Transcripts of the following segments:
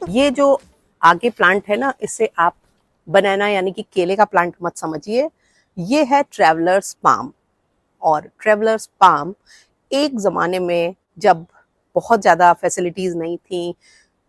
ये जो आगे प्लांट है ना, इसे आप बनाना यानी कि केले का प्लांट मत समझिए। ये है ट्रैवलर्स पाम। और ट्रैवलर्स पाम एक ज़माने में, जब बहुत ज़्यादा फैसिलिटीज़ नहीं थी,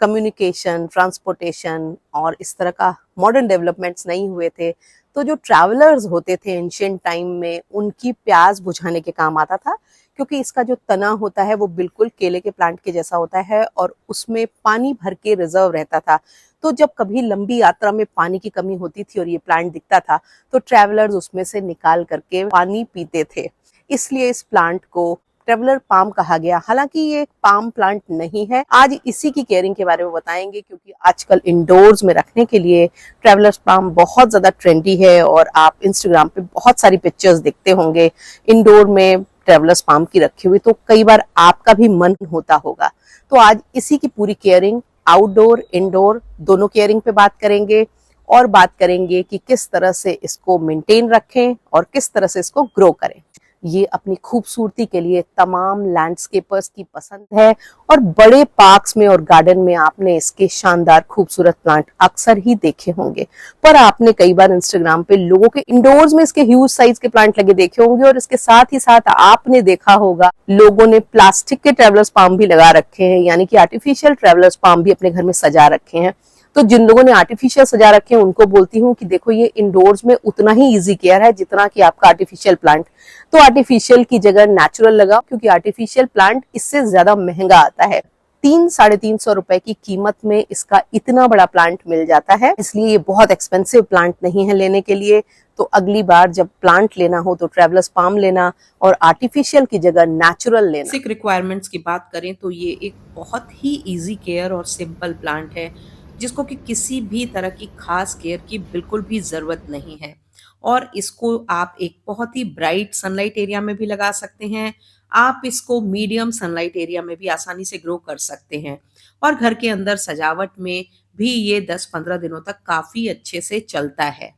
कम्युनिकेशन, ट्रांसपोर्टेशन और इस तरह का मॉडर्न डेवलपमेंट्स नहीं हुए थे, तो जो ट्रैवलर्स होते थे एंशियंट टाइम में, उनकी प्यास बुझाने के काम आता था। क्योंकि इसका जो तना होता है वो बिल्कुल केले के प्लांट के जैसा होता है और उसमें पानी भर के रिजर्व रहता था। तो जब कभी लंबी यात्रा में पानी की कमी होती थी और ये प्लांट दिखता था, तो ट्रैवलर्स उसमें से निकाल करके पानी पीते थे। इसलिए इस प्लांट को ट्रैवलर पाम कहा गया। हालांकि ये एक पाम प्लांट नहीं है। आज इसी की केयरिंग के बारे में बताएंगे, क्योंकि आजकल इंडोर्स में रखने के लिए ट्रैवलर्स पाम बहुत ज्यादा ट्रेंडी है और आप इंस्टाग्राम पे बहुत सारी पिक्चर्स देखते होंगे इंडोर में ट्रैवलर्स पाम की रखी हुई, तो कई बार आपका भी मन होता होगा। तो आज इसी की पूरी केयरिंग, आउटडोर इंडोर दोनों केयरिंग पे बात करेंगे और बात करेंगे कि किस तरह से इसको मेंटेन रखें और किस तरह से इसको ग्रो करें। ये अपनी खूबसूरती के लिए तमाम लैंडस्केपर्स की पसंद है और बड़े पार्क्स में और गार्डन में आपने इसके शानदार खूबसूरत प्लांट अक्सर ही देखे होंगे। पर आपने कई बार इंस्टाग्राम पे लोगों के इंडोर्स में इसके ह्यूज साइज के प्लांट लगे देखे होंगे और इसके साथ ही साथ आपने देखा होगा लोगों ने प्लास्टिक के ट्रैवलर्स पाम भी लगा रखे हैं, यानी कि आर्टिफिशियल ट्रैवलर्स पाम भी अपने घर में सजा रखे हैं। तो जिन लोगों ने आर्टिफिशियल सजा रखे हैं उनको बोलती हूँ कि देखो, ये इंडोर्स में उतना ही इजी केयर है जितना कि आपका आर्टिफिशियल प्लांट। तो आर्टिफिशियल की जगह नेचुरल लगाओ, क्योंकि आर्टिफिशियल प्लांट इससे ज्यादा महंगा आता है। 300-350 रुपए की कीमत में इसका इतना बड़ा प्लांट मिल जाता है, इसलिए ये बहुत एक्सपेंसिव प्लांट नहीं है लेने के लिए। तो अगली बार जब प्लांट लेना हो तो ट्रैवलर्स पाम लेना और आर्टिफिशियल की जगह नेचुरल लेना। बेसिक रिक्वायरमेंट्स की बात करें तो ये एक बहुत ही इजी केयर और सिंपल प्लांट है, जिसको कि किसी भी तरह की खास केयर की बिल्कुल भी ज़रूरत नहीं है। और इसको आप एक बहुत ही ब्राइट सनलाइट एरिया में भी लगा सकते हैं। आप इसको मीडियम सनलाइट एरिया में भी आसानी से ग्रो कर सकते हैं। और घर के अंदर सजावट में भी ये 10-15 दिनों तक काफ़ी अच्छे से चलता है।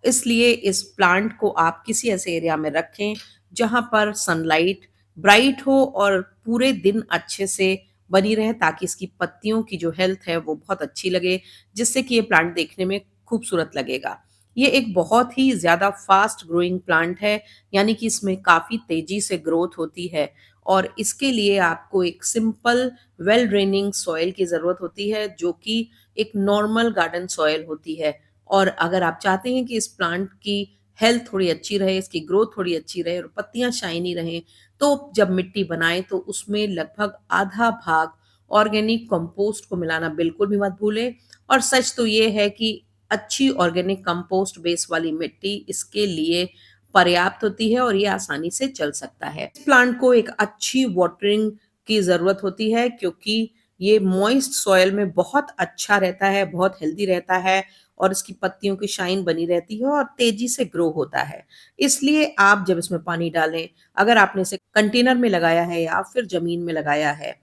इसलिए इस प्लांट को आप किसी ऐसे एरिया में रखें जहां पर सनलाइट ब्राइट हो और पूरे दिन अच्छे से बनी रहे, ताकि इसकी पत्तियों की जो हेल्थ है वो बहुत अच्छी लगे, जिससे कि ये प्लांट देखने में खूबसूरत लगेगा। ये एक बहुत ही ज़्यादा फास्ट ग्रोइंग प्लांट है, यानी कि इसमें काफ़ी तेज़ी से ग्रोथ होती है। और इसके लिए आपको एक सिंपल वेल ड्रेनिंग सॉइल की ज़रूरत होती है, जो कि एक नॉर्मल गार्डन सॉइल होती है। और अगर आप चाहते हैं कि इस प्लांट की हेल्थ थोड़ी अच्छी रहे, इसकी ग्रोथ थोड़ी अच्छी रहे और पत्तियां शाइनी रहें, तो जब मिट्टी बनाएं तो उसमें लगभग आधा भाग ऑर्गेनिक कंपोस्ट को मिलाना बिल्कुल भी मत भूलें। और सच तो ये है कि अच्छी ऑर्गेनिक कंपोस्ट बेस वाली मिट्टी इसके लिए पर्याप्त होती है और ये आसानी से चल सकता है। इस प्लांट को एक अच्छी वाटरिंग की ज़रूरत होती है, क्योंकि ये मॉइस्ट सॉइल में बहुत अच्छा रहता है, बहुत हेल्दी रहता है और इसकी पत्तियों की शाइन बनी रहती है और तेजी से ग्रो होता है। इसलिए आप जब इसमें पानी डालें, अगर आपने इसे कंटेनर में लगाया है या फिर जमीन में लगाया है,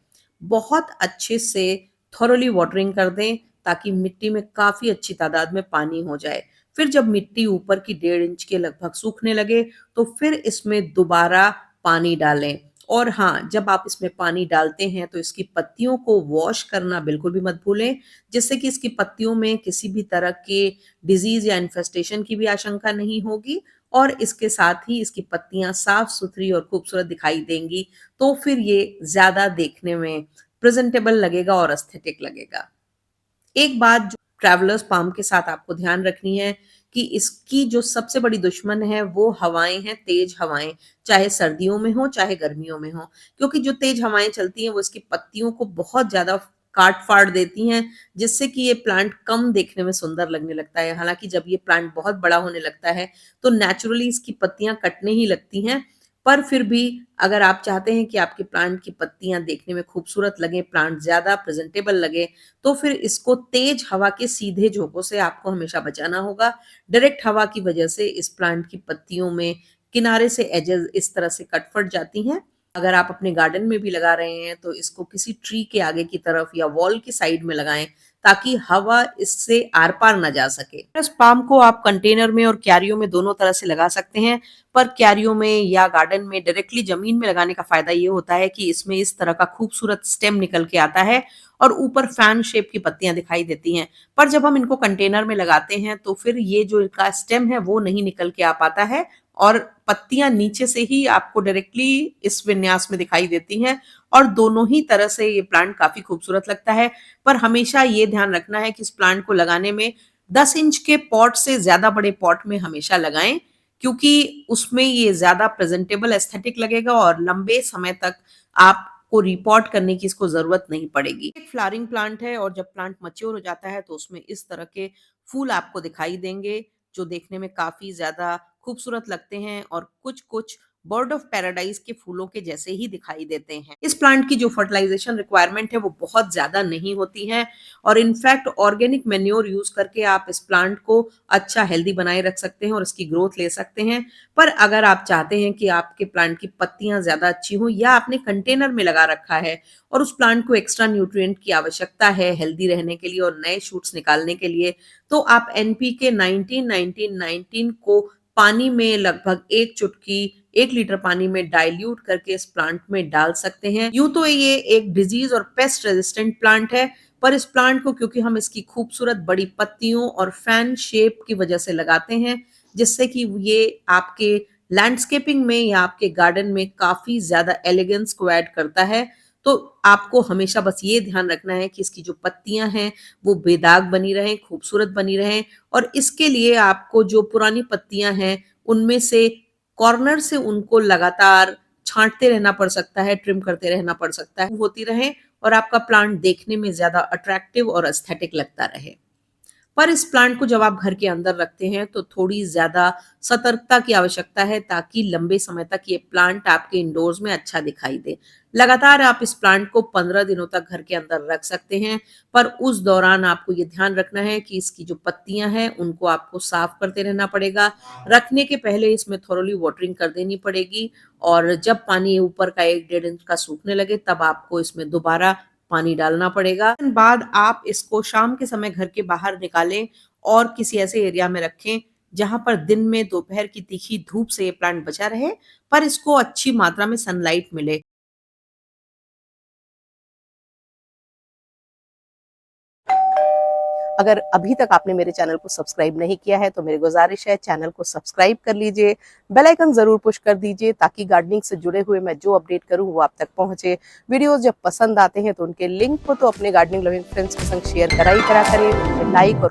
बहुत अच्छे से थॉरोली वाटरिंग कर दें, ताकि मिट्टी में काफ़ी अच्छी तादाद में पानी हो जाए। फिर जब मिट्टी ऊपर की 1.5 इंच के लगभग सूखने लगे, तो फिर इसमें दोबारा पानी डालें। और हाँ, जब आप इसमें पानी डालते हैं तो इसकी पत्तियों को वॉश करना बिल्कुल भी मत भूलें, जिससे कि इसकी पत्तियों में किसी भी तरह के डिजीज या इन्फेस्टेशन की भी आशंका नहीं होगी। और इसके साथ ही इसकी पत्तियां साफ सुथरी और खूबसूरत दिखाई देंगी, तो फिर ये ज्यादा देखने में प्रेजेंटेबल लगेगा और एस्थेटिक लगेगा। एक बात जो ट्रैवलर्स पाम के साथ आपको ध्यान रखनी है कि इसकी जो सबसे बड़ी दुश्मन है वो हवाएं हैं, तेज हवाएं, चाहे सर्दियों में हो चाहे गर्मियों में हो। क्योंकि जो तेज हवाएं चलती हैं वो इसकी पत्तियों को बहुत ज्यादा काट फाड़ देती हैं, जिससे कि ये प्लांट कम देखने में सुंदर लगने लगता है। हालांकि जब ये प्लांट बहुत बड़ा होने लगता है तो नेचुरली इसकी पत्तियां कटने ही लगती हैं। पर फिर भी अगर आप चाहते हैं कि आपके प्लांट की पत्तियां देखने में खूबसूरत लगे, प्लांट ज्यादा प्रेजेंटेबल लगे, तो फिर इसको तेज हवा के सीधे झोंकों से आपको हमेशा बचाना होगा। डायरेक्ट हवा की वजह से इस प्लांट की पत्तियों में किनारे से एजेस इस तरह से कट फट जाती हैं, अगर आप अपने गार्डन में भी लगा रहे हैं तो इसको किसी ट्री के आगे की तरफ या वॉल की साइड में लगाएं ताकि हवा इससे आर पार ना जा सके। इस पाम को आप कंटेनर में और क्यारियों में दोनों तरह से लगा सकते हैं, पर क्यारियों में या गार्डन में डायरेक्टली जमीन में लगाने का फायदा ये होता है कि इसमें इस तरह का खूबसूरत स्टेम निकल के आता है और ऊपर फैन शेप की पत्तियां दिखाई देती हैं। पर जब हम इनको कंटेनर में लगाते हैं तो फिर ये जो इनका स्टेम है वो नहीं निकल के आ पाता है और पत्तियां नीचे से ही आपको डायरेक्टली इस विन्यास में दिखाई देती हैं और दोनों ही तरह से ये प्लांट काफी खूबसूरत लगता है। पर हमेशा ये ध्यान रखना है कि इस प्लांट को लगाने में 10 इंच के पॉट से ज्यादा बड़े पॉट में हमेशा लगाएं, क्योंकि उसमें ये ज्यादा प्रेजेंटेबल एस्थेटिक लगेगा और लंबे समय तक आपको रिपोर्ट करने की इसको जरूरत नहीं पड़ेगी। एक फ्लावरिंग प्लांट है और जब प्लांट मैच्योर हो जाता है तो उसमें इस तरह के फूल आपको दिखाई देंगे जो देखने में काफी ज्यादा खूबसूरत लगते हैं और कुछ कुछ बर्ड ऑफ पैराडाइज के फूलों के जैसे ही दिखाई देते हैं। इस प्लांट की जो फर्टिलाइजेशन रिक्वायरमेंट है वो बहुत ज्यादा नहीं होती है और इनफैक्ट ऑर्गेनिक मैन्योर यूज करके आप इस प्लांट को अच्छा हेल्दी बनाए रख सकते हैं और इसकी ग्रोथ ले सकते हैं। पर अगर आप चाहते हैं कि आपके प्लांट की पत्तियां ज्यादा अच्छी हों या आपने कंटेनर में लगा रखा है और उस प्लांट को एक्स्ट्रा न्यूट्रिएंट की आवश्यकता है हेल्दी रहने के लिए और नए शूट्स निकालने के लिए, तो आप एनपीके 19-19-19 को पानी में लगभग 1 लीटर पानी में डाइल्यूट करके इस प्लांट में डाल सकते हैं। यूं तो ये एक डिजीज और पेस्ट रेजिस्टेंट प्लांट है, पर इस प्लांट को क्योंकि हम इसकी खूबसूरत बड़ी पत्तियों और फैन शेप की वजह से लगाते हैं, जिससे कि ये आपके लैंडस्केपिंग में या आपके गार्डन में काफी ज्यादा एलिगेंस को ऐड करता है। तो आपको हमेशा बस ये ध्यान रखना है कि इसकी जो पत्तियां हैं वो बेदाग बनी रहें, खूबसूरत बनी रहें और इसके लिए आपको जो पुरानी पत्तियां हैं उनमें से कॉर्नर से उनको लगातार छांटते रहना पड़ सकता है, ट्रिम करते रहना पड़ सकता है, होती रहे और आपका प्लांट देखने में ज्यादा अट्रैक्टिव और एस्थेटिक लगता रहे। पर इस प्लांट को जब आप घर के अंदर रखते हैं तो थोड़ी ज्यादा सतर्कता की आवश्यकता है ताकि लंबे समय तक ये प्लांट आपके इंडोर्स में अच्छा दिखाई दे। लगातार आप इस प्लांट को 15 दिनों तक घर के अंदर रख सकते हैं, पर उस दौरान आपको ये ध्यान रखना है कि इसकी जो पत्तियां हैं उनको आपको साफ करते रहना पड़ेगा। रखने के पहले इसमें थोरोली वाटरिंग कर देनी पड़ेगी और जब पानी ऊपर का 1-1.5 इंच का सूखने लगे तब आपको इसमें दोबारा पानी डालना पड़ेगा। बाद आप इसको शाम के समय घर के बाहर निकालें और किसी ऐसे एरिया में रखें जहां पर दिन में दोपहर की तीखी धूप से ये प्लांट बचा रहे, पर इसको अच्छी मात्रा में सनलाइट मिले। अगर अभी तक आपने मेरे चैनल को सब्सक्राइब नहीं किया है तो मेरी गुजारिश है चैनल को सब्सक्राइब कर लीजिए, बेल आइकन जरूर पुश कर दीजिए ताकि गार्डनिंग से जुड़े हुए मैं जो अपडेट करूं वो आप तक पहुंचे। वीडियोस जब पसंद आते हैं तो उनके लिंक को तो अपने गार्डनिंग लविंग फ्रेंड्स के संग शेयर करा करें, लाइक और